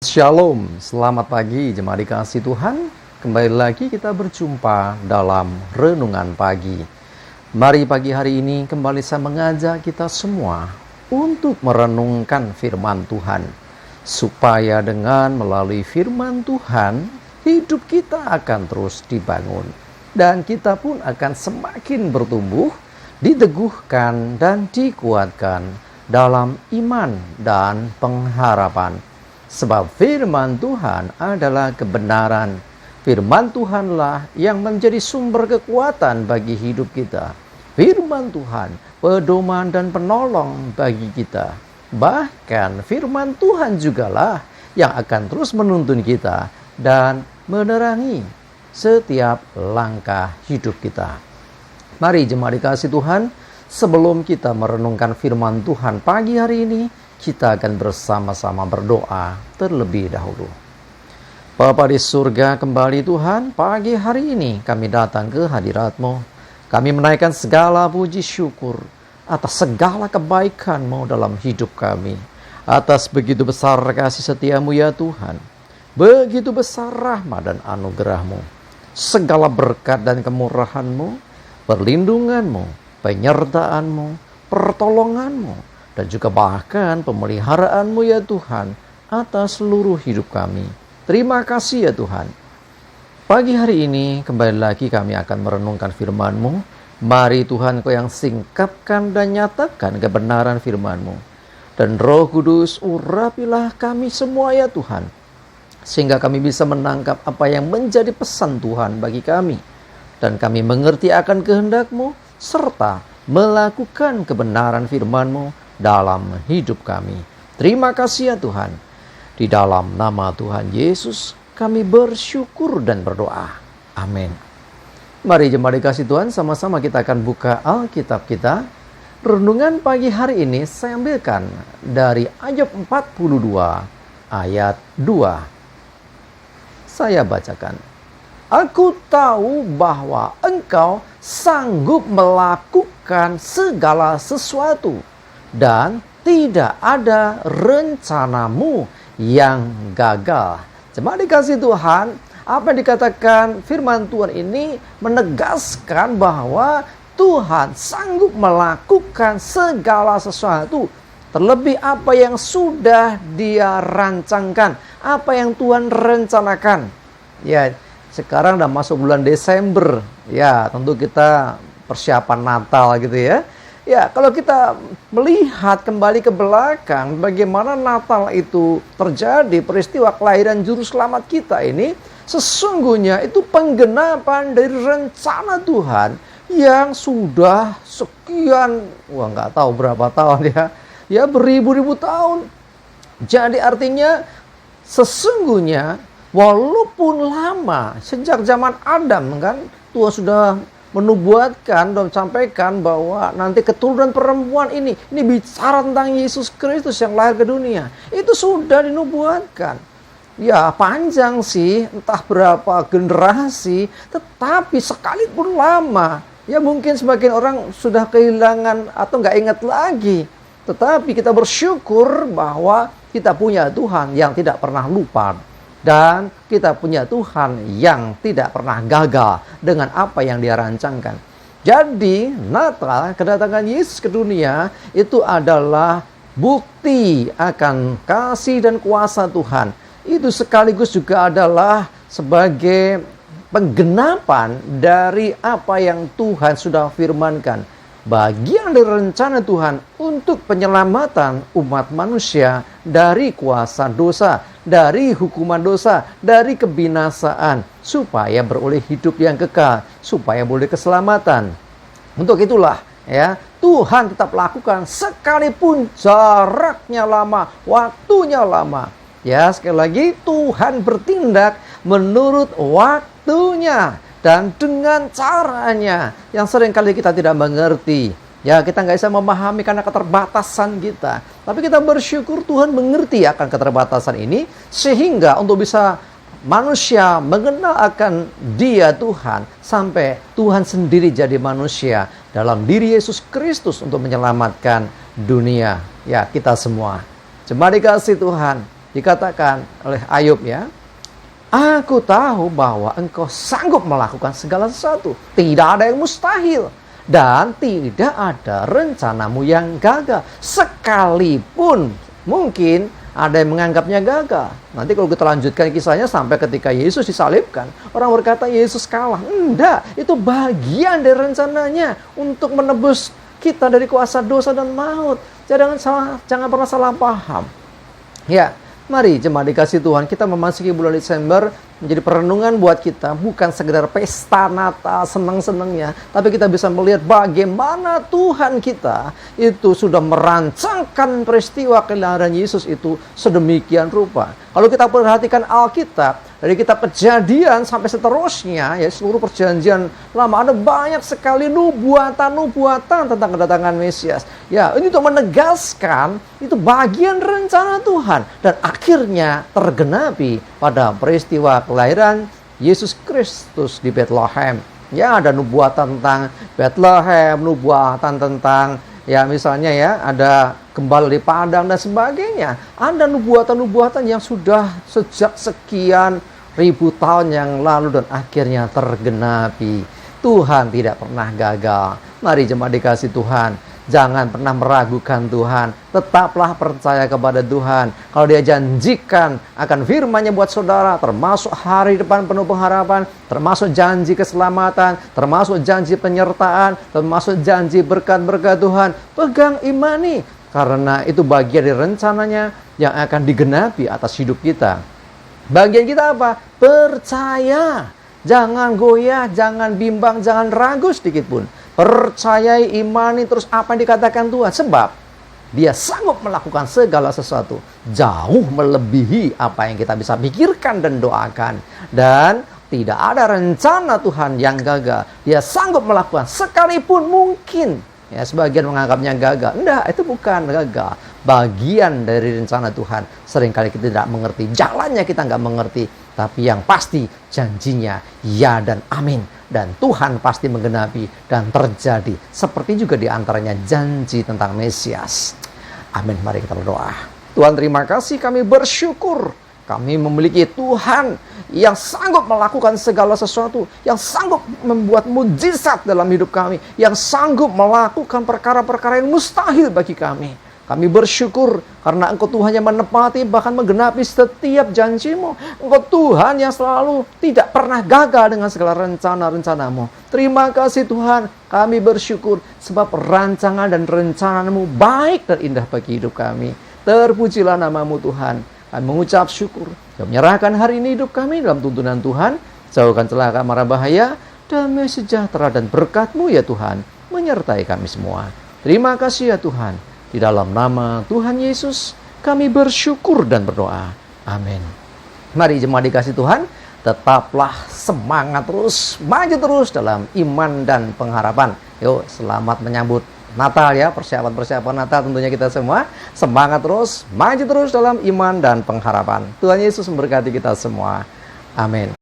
Shalom, selamat pagi jemaat dikasih Tuhan. Kembali lagi kita berjumpa dalam Renungan Pagi. Mari pagi hari ini kembali saya mengajak kita semua untuk merenungkan firman Tuhan. Supaya dengan melalui firman Tuhan, hidup kita akan terus dibangun. Dan kita pun akan semakin bertumbuh, diteguhkan dan dikuatkan dalam iman dan pengharapan. Sebab firman Tuhan adalah kebenaran. Firman Tuhanlah yang menjadi sumber kekuatan bagi hidup kita. Firman Tuhan, pedoman dan penolong bagi kita. Bahkan firman Tuhan jugalah yang akan terus menuntun kita dan menerangi setiap langkah hidup kita. Mari jemaat dikasih Tuhan, sebelum kita merenungkan firman Tuhan pagi hari ini, kita akan bersama-sama berdoa terlebih dahulu. Bapa di surga, kembali Tuhan, pagi hari ini kami datang ke hadirat-Mu. Kami menaikkan segala puji syukur atas segala kebaikan-Mu dalam hidup kami. Atas begitu besar kasih setia-Mu ya Tuhan. Begitu besar rahmat dan anugerah-Mu. Segala berkat dan kemurahan-Mu, perlindungan-Mu, penyertaan-Mu, pertolongan-Mu, dan juga bahkan pemeliharaanmu ya Tuhan atas seluruh hidup kami. Terima kasih ya Tuhan. Pagi hari ini kembali lagi kami akan merenungkan firman-Mu. Mari Tuhan Kau yang singkapkan dan nyatakan kebenaran firman-Mu. Dan Roh Kudus urapilah kami semua ya Tuhan. Sehingga kami bisa menangkap apa yang menjadi pesan Tuhan bagi kami. Dan kami mengerti akan kehendak-Mu serta melakukan kebenaran firman-Mu dalam hidup kami. Terima kasih ya Tuhan. Di dalam nama Tuhan Yesus kami bersyukur dan berdoa. Amin. Mari jemaat dikasih Tuhan, sama-sama kita akan buka Alkitab kita. Renungan pagi hari ini saya ambilkan dari Ayub 42 ayat 2. Saya bacakan. Aku tahu bahwa Engkau sanggup melakukan segala sesuatu, dan tidak ada rencanamu yang gagal. Jemaat dikasih Tuhan, apa yang dikatakan firman Tuhan ini menegaskan bahwa Tuhan sanggup melakukan segala sesuatu. Terlebih apa yang sudah Dia rancangkan, apa yang Tuhan rencanakan. Ya, sekarang udah masuk bulan Desember. Ya, tentu kita persiapan Natal gitu ya. Ya, kalau kita melihat kembali ke belakang bagaimana Natal itu terjadi, peristiwa kelahiran juru selamat kita ini sesungguhnya itu penggenapan dari rencana Tuhan yang sudah sekian, nggak tahu berapa tahun ya beribu-ribu tahun. Jadi artinya sesungguhnya walaupun lama sejak zaman Adam kan Tuhan sudah menubuatkan dan sampaikan bahwa nanti keturunan perempuan ini bicara tentang Yesus Kristus yang lahir ke dunia. Itu sudah dinubuatkan. Ya panjang sih, entah berapa generasi, tetapi sekalipun lama. Ya mungkin sebagian orang sudah kehilangan atau nggak ingat lagi. Tetapi kita bersyukur bahwa kita punya Tuhan yang tidak pernah lupa. Dan kita punya Tuhan yang tidak pernah gagal dengan apa yang Dia rancangkan. Jadi Natal, kedatangan Yesus ke dunia, itu adalah bukti akan kasih dan kuasa Tuhan. Itu sekaligus juga adalah sebagai penggenapan dari apa yang Tuhan sudah firmankan. Bagian dari rencana Tuhan untuk penyelamatan umat manusia dari kuasa dosa, dari hukuman dosa, dari kebinasaan, supaya beroleh hidup yang kekal, supaya boleh keselamatan. Untuk itulah ya Tuhan tetap lakukan sekalipun jaraknya lama, waktunya lama. Ya, sekali lagi Tuhan bertindak menurut waktunya dan dengan caranya yang seringkali kita tidak mengerti. Ya, kita nggak bisa memahami karena keterbatasan kita. Tapi kita bersyukur Tuhan mengerti akan keterbatasan ini, sehingga untuk bisa manusia mengenal akan Dia Tuhan, sampai Tuhan sendiri jadi manusia dalam diri Yesus Kristus untuk menyelamatkan dunia. Ya, kita semua. Jemaat dikasih Tuhan, Dikatakan oleh Ayub ya, aku tahu bahwa engkau sanggup melakukan segala sesuatu. Tidak ada yang mustahil. Dan tidak ada rencanamu yang gagal. Sekalipun mungkin ada yang menganggapnya gagal. Nanti kalau kita lanjutkan kisahnya sampai ketika Yesus disalibkan, orang berkata Yesus kalah. Enggak, itu bagian dari rencananya untuk menebus kita dari kuasa dosa dan maut. Jangan pernah salah paham. Ya, mari jemaat dikasih Tuhan, kita memasuki bulan Desember menjadi perenungan buat kita, bukan sekedar pesta Natal senang-senangnya, tapi kita bisa melihat bagaimana Tuhan kita itu sudah merancangkan peristiwa kelahiran Yesus itu sedemikian rupa. Kalau kita perhatikan Alkitab, dari kitab Kejadian sampai seterusnya, ya seluruh perjanjian lama, ada banyak sekali nubuatan-nubuatan tentang kedatangan Mesias. Ya, ini untuk menegaskan itu bagian rencana Tuhan dan akhirnya tergenapi pada peristiwa kelahiran Yesus Kristus di Bethlehem. Ya, ada nubuatan tentang Bethlehem, nubuatan tentang ya misalnya ya ada gembala di padang dan sebagainya. Ada nubuatan-nubuatan yang sudah sejak sekian ribu tahun yang lalu dan akhirnya tergenapi. Tuhan tidak pernah gagal. Mari jemaat dikasih Tuhan, jangan pernah meragukan Tuhan. Tetaplah percaya kepada Tuhan. Kalau Dia janjikan akan firman-Nya buat saudara, termasuk hari depan penuh pengharapan, termasuk janji keselamatan, termasuk janji penyertaan, termasuk janji berkat-berkat Tuhan, pegang imani. Karena itu bagian dari rencananya yang akan digenapi atas hidup kita. Bagian kita apa? Percaya. Jangan goyah, jangan bimbang, jangan ragu sedikit pun. Percayai, imani terus apa yang dikatakan Tuhan. Sebab Dia sanggup melakukan segala sesuatu. Jauh melebihi apa yang kita bisa pikirkan dan doakan. Dan tidak ada rencana Tuhan yang gagal. Dia sanggup melakukan sekalipun mungkin. Ya, sebagian menganggapnya gagal. Enggak, itu bukan gagal. Bagian dari rencana Tuhan. Seringkali kita tidak mengerti. Jalannya kita nggak mengerti. Tapi yang pasti janjinya ya dan amin. Dan Tuhan pasti menggenapi dan terjadi. Seperti juga diantaranya janji tentang Mesias. Amin. Mari kita berdoa. Tuhan, terima kasih, kami bersyukur. Kami memiliki Tuhan yang sanggup melakukan segala sesuatu, yang sanggup membuat mujizat dalam hidup kami, yang sanggup melakukan perkara-perkara yang mustahil bagi kami. Kami bersyukur karena Engkau Tuhan yang menepati bahkan menggenapi setiap janji-Mu. Engkau Tuhan yang selalu tidak pernah gagal dengan segala rencana-rencana-Mu. Terima kasih Tuhan, kami bersyukur sebab rancangan dan rencana-Mu baik dan indah bagi hidup kami. Terpujilah nama-Mu Tuhan. Kami mengucap syukur. Kami menyerahkan hari ini hidup kami dalam tuntunan Tuhan. Jauhkan celaka mara bahaya, damai sejahtera dan berkat-Mu ya Tuhan menyertai kami semua. Terima kasih ya Tuhan. Di dalam nama Tuhan Yesus kami bersyukur dan berdoa. Amin. Mari jemaat dikasih Tuhan, tetaplah semangat terus, maju terus dalam iman dan pengharapan. Yuk, selamat menyambut Natal ya, persiapan-persiapan Natal tentunya kita semua. Semangat terus, maju terus dalam iman dan pengharapan. Tuhan Yesus memberkati kita semua. Amin.